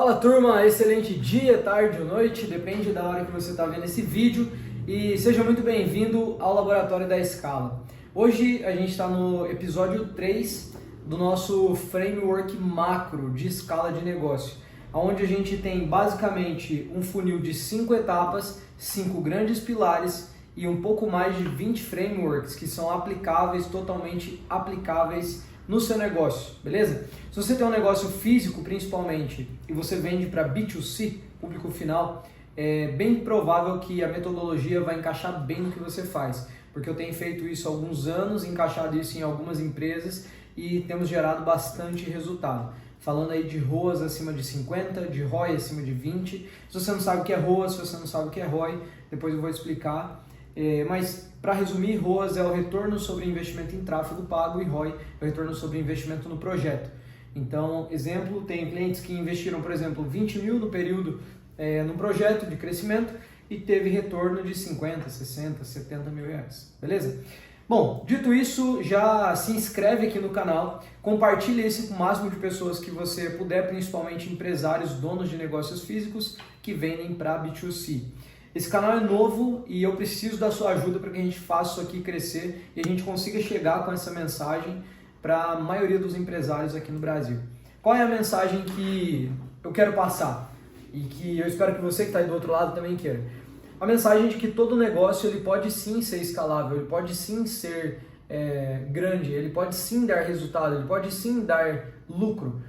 Fala turma, excelente dia, tarde ou noite, depende da hora que você está vendo esse vídeo e seja muito bem-vindo ao Laboratório da Escala. Hoje a gente está no episódio 3 do nosso framework macro de escala de negócio, onde a gente tem basicamente um funil de 5 etapas, 5 grandes pilares e um pouco mais de 20 frameworks que são aplicáveis, totalmente aplicáveis no seu negócio, beleza? Se você tem um negócio físico principalmente e você vende para B2C, público final, é bem provável que a metodologia vai encaixar bem no que você faz, porque eu tenho feito isso há alguns anos, encaixado isso em algumas empresas e temos gerado bastante resultado. Falando aí de ROAS acima de 50, de ROI acima de 20. Se você não sabe o que é ROAS, se você não sabe o que é ROI, depois eu vou explicar. Mas para resumir, ROAS é o retorno sobre investimento em tráfego pago e ROI é o retorno sobre investimento no projeto. Então, exemplo, tem clientes que investiram, por exemplo, 20 mil no período num projeto de crescimento e teve retorno de 50, 60, 70 mil reais, beleza? Bom, dito isso, já se inscreve aqui no canal, compartilhe esse com o máximo de pessoas que você puder, principalmente empresários, donos de negócios físicos que vendem para B2C. Esse canal é novo e eu preciso da sua ajuda para que a gente faça isso aqui crescer e a gente consiga chegar com essa mensagem para a maioria dos empresários aqui no Brasil. Qual é a mensagem que eu quero passar e que eu espero que você que está aí do outro lado também queira? A mensagem de que todo negócio ele pode sim ser escalável, ele pode sim ser grande, ele pode sim dar resultado, ele pode sim dar lucro.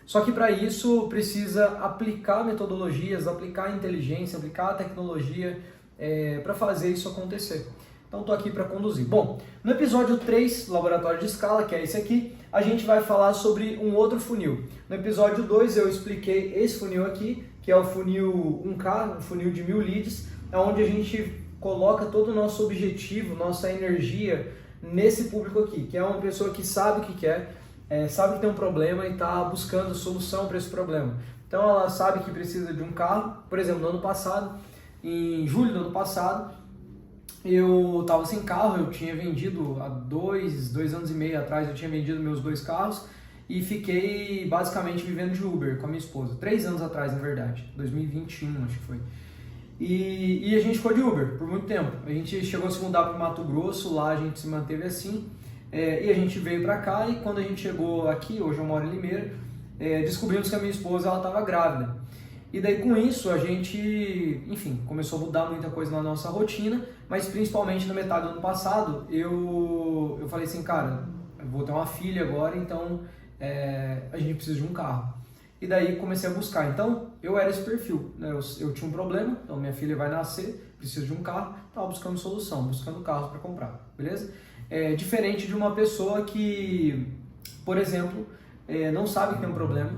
Só que para isso precisa aplicar metodologias, aplicar inteligência, aplicar tecnologia para fazer isso acontecer. Então estou aqui para conduzir. Bom, no episódio 3, Laboratório de Escala, que é esse aqui, a gente vai falar sobre um outro funil. No episódio 2 eu expliquei esse funil aqui, que é o funil 1K, um funil de 1000 leads, onde a gente coloca todo o nosso objetivo, nossa energia nesse público aqui, que é uma pessoa que sabe o que quer, sabe que tem um problema e está buscando solução para esse problema. Então ela sabe que precisa de um carro. Por exemplo, no ano passado, em julho do ano passado, eu estava sem carro, eu tinha vendido há dois anos e meio atrás, eu tinha vendido meus 2 carros e fiquei basicamente vivendo de Uber com a minha esposa. 3 anos atrás, na verdade, 2021 acho que foi. E a gente ficou de Uber por muito tempo. A gente chegou a se mudar para o Mato Grosso, lá a gente se manteve assim. E a gente veio para cá e quando a gente chegou aqui, hoje eu moro em Limeira, descobrimos que a minha esposa estava grávida. E daí com isso a gente, enfim, começou a mudar muita coisa na nossa rotina, mas principalmente na metade do ano passado eu falei assim, cara, eu vou ter uma filha agora, então a gente precisa de um carro. E daí comecei a buscar. Então eu era esse perfil, né? Eu tinha um problema, então minha filha vai nascer, preciso de um carro, estava buscando solução, buscando carro para comprar, beleza? Diferente de uma pessoa que, por exemplo, não sabe que tem um problema.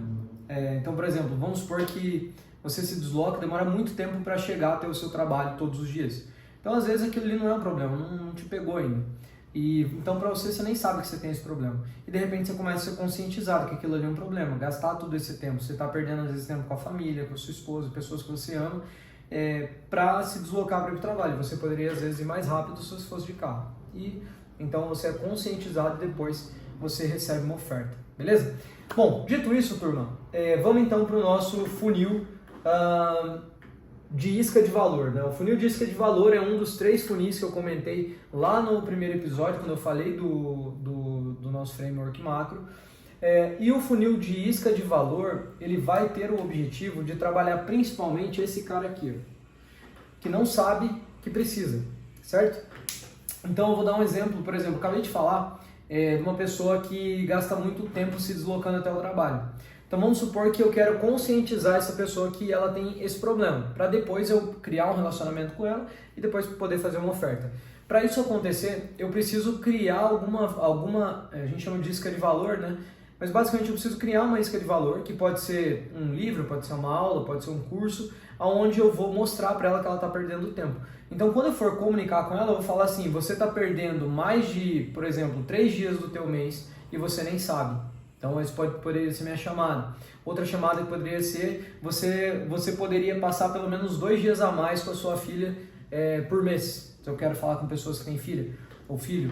Então, por exemplo, vamos supor que você se desloca, demora muito tempo para chegar até o seu trabalho todos os dias. Então, às vezes, aquilo ali não é um problema, não te pegou ainda. Então, para você nem sabe que você tem esse problema. E, de repente, você começa a ser conscientizado que aquilo ali é um problema. Gastar todo esse tempo. Você está perdendo, às vezes, tempo com a família, com a sua esposa, pessoas que você ama, para se deslocar para o trabalho. Você poderia, às vezes, ir mais rápido se você fosse de carro. Então você é conscientizado e depois você recebe uma oferta, beleza? Bom, dito isso, turma, vamos então para o nosso funil de isca de valor, né? O funil de isca de valor é um dos 3 funis que eu comentei lá no primeiro episódio, quando eu falei do nosso framework macro. E o funil de isca de valor, ele vai ter o objetivo de trabalhar principalmente esse cara aqui, ó, que não sabe que precisa, certo? Então eu vou dar um exemplo, por exemplo, acabei de falar de uma pessoa que gasta muito tempo se deslocando até o trabalho. Então vamos supor que eu quero conscientizar essa pessoa que ela tem esse problema, para depois eu criar um relacionamento com ela e depois poder fazer uma oferta. Para isso acontecer, eu preciso criar alguma a gente chama de isca de valor, né? Mas basicamente eu preciso criar uma isca de valor, que pode ser um livro, pode ser uma aula, pode ser um curso, onde eu vou mostrar para ela que ela está perdendo tempo. Então, quando eu for comunicar com ela, eu vou falar assim, você está perdendo mais de, por exemplo, 3 dias do teu mês e você nem sabe. Então, isso poderia ser minha chamada. Outra chamada que poderia ser, você poderia passar pelo menos 2 dias a mais com a sua filha por mês. Se eu quero falar com pessoas que têm filha ou filho.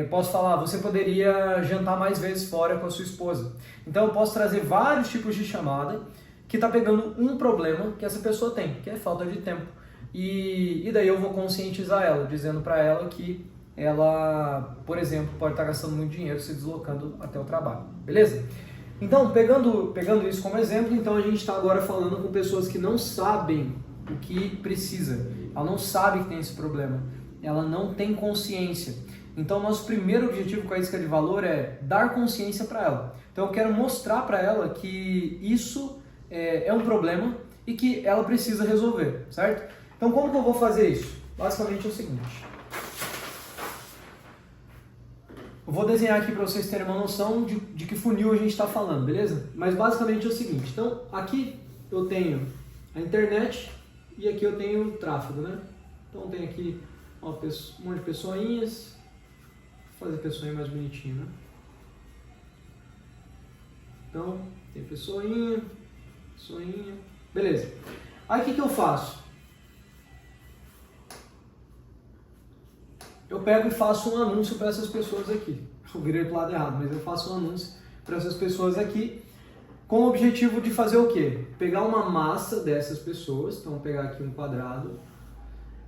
Posso falar, você poderia jantar mais vezes fora com a sua esposa. Então, eu posso trazer vários tipos de chamada que está pegando um problema que essa pessoa tem, que é falta de tempo. E daí eu vou conscientizar ela, dizendo para ela que ela, por exemplo, pode estar gastando muito dinheiro se deslocando até o trabalho, beleza? Então, pegando isso como exemplo, então a gente está agora falando com pessoas que não sabem o que precisa, ela não sabe que tem esse problema, ela não tem consciência. Então, nosso primeiro objetivo com a isca de valor é dar consciência para ela. Então, eu quero mostrar para ela que isso é um problema e que ela precisa resolver, certo? Então, como que eu vou fazer isso? Basicamente é o seguinte. Eu vou desenhar aqui para vocês terem uma noção de que funil a gente está falando, beleza? Mas basicamente é o seguinte. Então, aqui eu tenho a internet e aqui eu tenho o tráfego, né? Então, tem aqui um monte de pessoinhas. Vou fazer a pessoinha mais bonitinha, né? Então, tem pessoinha. Beleza. Aí, o que eu faço? Eu pego e faço um anúncio para essas pessoas aqui. Eu virei para o lado errado, mas eu faço um anúncio para essas pessoas aqui com o objetivo de fazer o quê? Pegar uma massa dessas pessoas, então vou pegar aqui um quadrado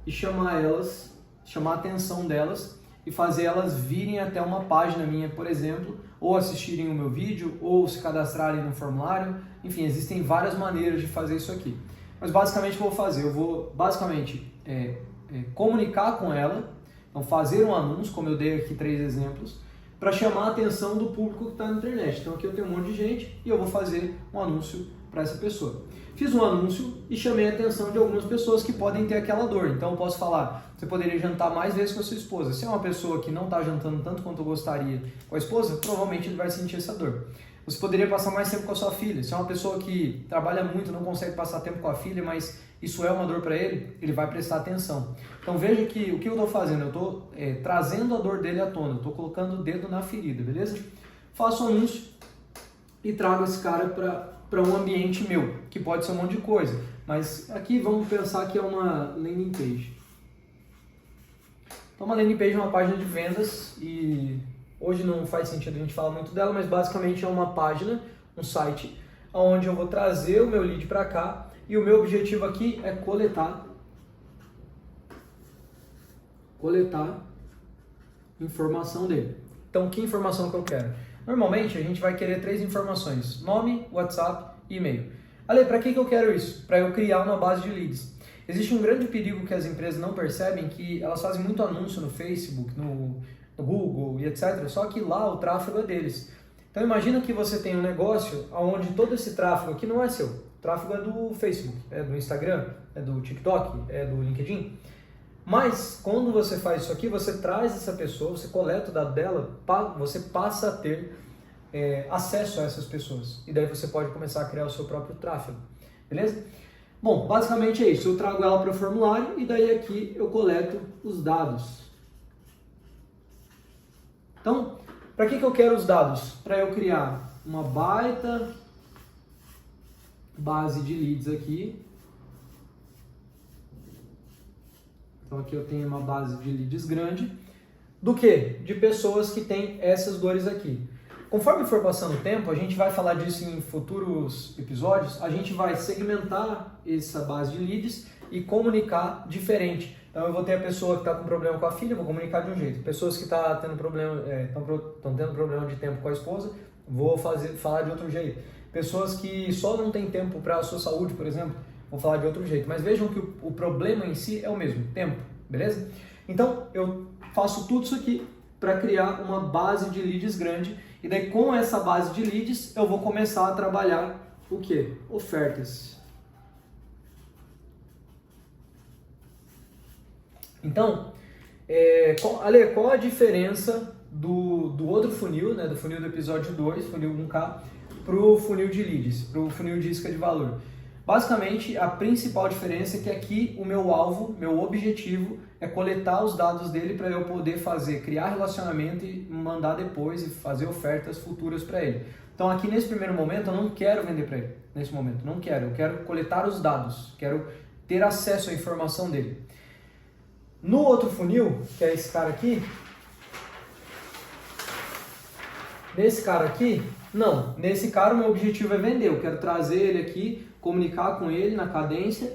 e chamar a atenção delas e fazer elas virem até uma página minha, por exemplo, ou assistirem o meu vídeo, ou se cadastrarem no formulário. Enfim, existem várias maneiras de fazer isso aqui. Mas basicamente o que eu vou fazer? Eu vou basicamente comunicar com ela. Então, fazer um anúncio, como eu dei aqui 3 exemplos, para chamar a atenção do público que está na internet. Então, aqui eu tenho um monte de gente e eu vou fazer um anúncio para essa pessoa. Fiz um anúncio e chamei a atenção de algumas pessoas que podem ter aquela dor. Então, eu posso falar, você poderia jantar mais vezes com a sua esposa. Se é uma pessoa que não está jantando tanto quanto eu gostaria com a esposa, provavelmente ele vai sentir essa dor. Você poderia passar mais tempo com a sua filha. Se é uma pessoa que trabalha muito, não consegue passar tempo com a filha, mas isso é uma dor para ele, ele vai prestar atenção. Então veja que o que eu estou fazendo, eu estou trazendo a dor dele à tona, estou colocando o dedo na ferida, beleza? Faço um anúncio e trago esse cara para um ambiente meu, que pode ser um monte de coisa. Mas aqui vamos pensar que é uma landing page. Então uma landing page é uma página de vendas e hoje não faz sentido a gente falar muito dela, mas basicamente é uma página, um site, onde eu vou trazer o meu lead para cá e o meu objetivo aqui é coletar informação dele. Então, que informação que eu quero? Normalmente a gente vai querer 3 informações: nome, WhatsApp e e-mail. Ale, para que eu quero isso? Para eu criar uma base de leads. Existe um grande perigo que as empresas não percebem, que elas fazem muito anúncio no Facebook, no Google e etc. Só que lá o tráfego é deles. Então imagina que você tem um negócio onde todo esse tráfego aqui não é seu. O tráfego é do Facebook, é do Instagram, é do TikTok, é do LinkedIn. Mas quando você faz isso aqui, você traz essa pessoa, você coleta o dado dela, você passa a ter acesso a essas pessoas. E daí você pode começar a criar o seu próprio tráfego. Beleza? Bom, basicamente é isso. Eu trago ela para o formulário e daí aqui eu coleto os dados. Então, para que eu quero os dados? Para eu criar uma baita base de leads aqui. Então aqui eu tenho uma base de leads grande. Do que? De pessoas que têm essas dores aqui. Conforme for passando o tempo, a gente vai falar disso em futuros episódios, a gente vai segmentar essa base de leads e comunicar diferente. Então eu vou ter a pessoa que está com problema com a filha, vou comunicar de um jeito. Pessoas que estão tendo problema de tempo com a esposa, vou falar de outro jeito. Pessoas que só não têm tempo para a sua saúde, por exemplo, vou falar de outro jeito. Mas vejam que o problema em si é o mesmo, tempo, beleza? Então eu faço tudo isso aqui para criar uma base de leads grande. E daí com essa base de leads eu vou começar a trabalhar o quê? Ofertas. Então, Ale, qual a diferença do outro funil, né, do funil do episódio 2, funil 1K, para o funil de leads, para o funil de isca de valor? Basicamente, a principal diferença é que aqui o meu alvo, meu objetivo é coletar os dados dele para eu poder criar relacionamento e mandar depois e fazer ofertas futuras para ele. Então aqui nesse primeiro momento eu não quero vender para ele, nesse momento, não quero. Eu quero coletar os dados, quero ter acesso à informação dele. No outro funil, que é esse cara aqui, nesse cara aqui, não. Nesse cara o meu objetivo é vender, eu quero trazer ele aqui comunicar com ele na cadência,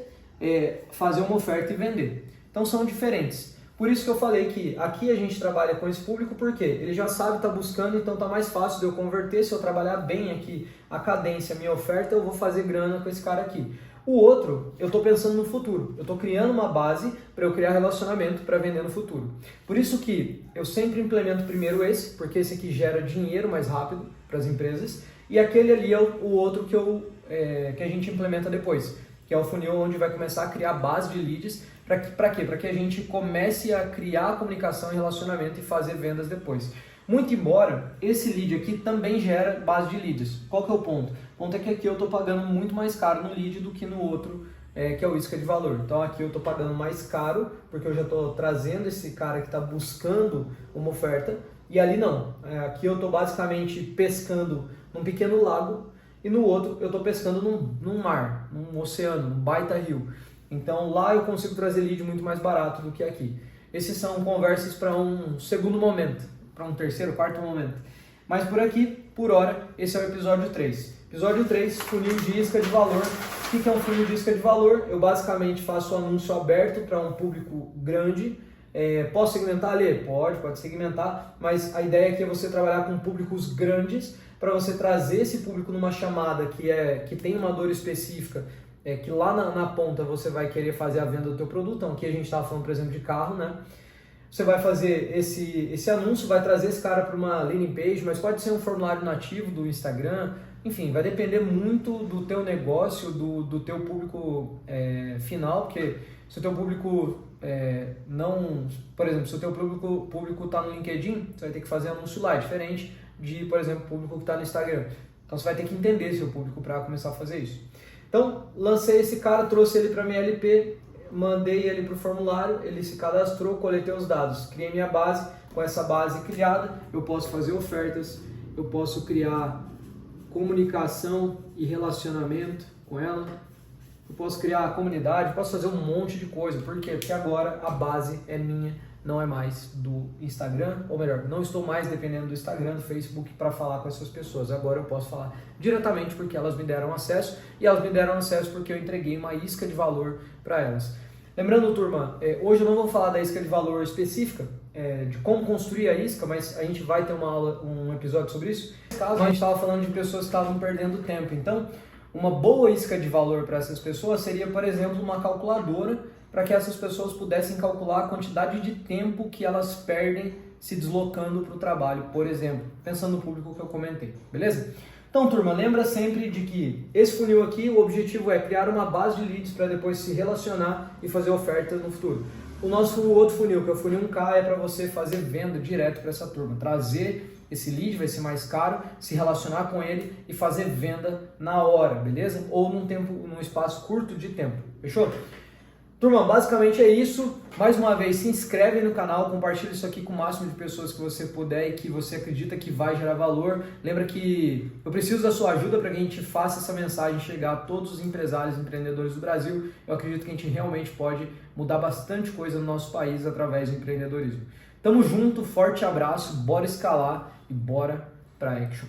fazer uma oferta e vender. Então são diferentes. Por isso que eu falei que aqui a gente trabalha com esse público, porque ele já sabe, está buscando, então está mais fácil de eu converter. Se eu trabalhar bem aqui a cadência, a minha oferta, eu vou fazer grana com esse cara aqui. O outro, eu estou pensando no futuro. Eu estou criando uma base para eu criar relacionamento para vender no futuro. Por isso que eu sempre implemento primeiro esse, porque esse aqui gera dinheiro mais rápido para as empresas, e aquele ali é o outro que a gente implementa depois, que é o funil onde vai começar a criar base de leads. Para quê? Para que a gente comece a criar comunicação e relacionamento e fazer vendas depois. Muito embora esse lead aqui também gera base de leads. Qual que é o ponto? O ponto é que aqui eu estou pagando muito mais caro no lead do que no outro, que é o isca de valor. Então aqui eu estou pagando mais caro, porque eu já estou trazendo esse cara que está buscando uma oferta, e ali não. Aqui eu estou basicamente pescando num pequeno lago, e no outro eu estou pescando num mar, num oceano, num baita rio. Então lá eu consigo trazer lead muito mais barato do que aqui. Esses são conversas para um segundo momento, para um terceiro, quarto momento. Mas por aqui, por hora, esse é o episódio 3. Episódio 3, funil de isca de valor. O que é um funil de isca de valor? Eu basicamente faço um anúncio aberto para um público grande. Posso segmentar ali? Pode segmentar, mas a ideia aqui é você trabalhar com públicos grandes para você trazer esse público numa chamada que tem uma dor específica, que lá na ponta você vai querer fazer a venda do teu produto. Então aqui a gente estava falando, por exemplo, de carro, né? Você vai fazer esse anúncio, vai trazer esse cara para uma landing page, mas pode ser um formulário nativo do Instagram. Enfim, vai depender muito do teu negócio, do teu público final, porque se o teu público por exemplo, se o teu público está no LinkedIn, você vai ter que fazer anúncio lá, diferente de, por exemplo, o público que está no Instagram. Então você vai ter que entender seu público para começar a fazer isso. Então, lancei esse cara, trouxe ele para minha LP, mandei ele para o formulário, ele se cadastrou, coletei os dados, criei minha base. Com essa base criada, eu posso fazer ofertas, eu posso criar comunicação e relacionamento com ela, eu posso criar comunidade, posso fazer um monte de coisa. Por quê? Porque agora a base é minha, não é mais do Instagram, ou melhor, não estou mais dependendo do Instagram, do Facebook para falar com essas pessoas. Agora eu posso falar diretamente porque elas me deram acesso, e elas me deram acesso porque eu entreguei uma isca de valor para elas. Lembrando, turma, hoje eu não vou falar da isca de valor específica, de como construir a isca, mas a gente vai ter um episódio sobre isso. No caso, a gente estava falando de pessoas que estavam perdendo tempo. Então, uma boa isca de valor para essas pessoas seria, por exemplo, uma calculadora, para que essas pessoas pudessem calcular a quantidade de tempo que elas perdem se deslocando para o trabalho, por exemplo, pensando no público que eu comentei, beleza? Então, turma, lembra sempre de que esse funil aqui, o objetivo é criar uma base de leads para depois se relacionar e fazer ofertas no futuro. O nosso outro funil, que é o funil 1K, é para você fazer venda direto para essa turma, trazer esse lead, vai ser mais caro, se relacionar com ele e fazer venda na hora, beleza? Ou num espaço curto de tempo, fechou? Turma, basicamente é isso. Mais uma vez, se inscreve no canal, compartilha isso aqui com o máximo de pessoas que você puder e que você acredita que vai gerar valor. Lembra que eu preciso da sua ajuda para que a gente faça essa mensagem chegar a todos os empresários e empreendedores do Brasil. Eu acredito que a gente realmente pode mudar bastante coisa no nosso país através do empreendedorismo. Tamo junto, forte abraço, bora escalar e bora pra action.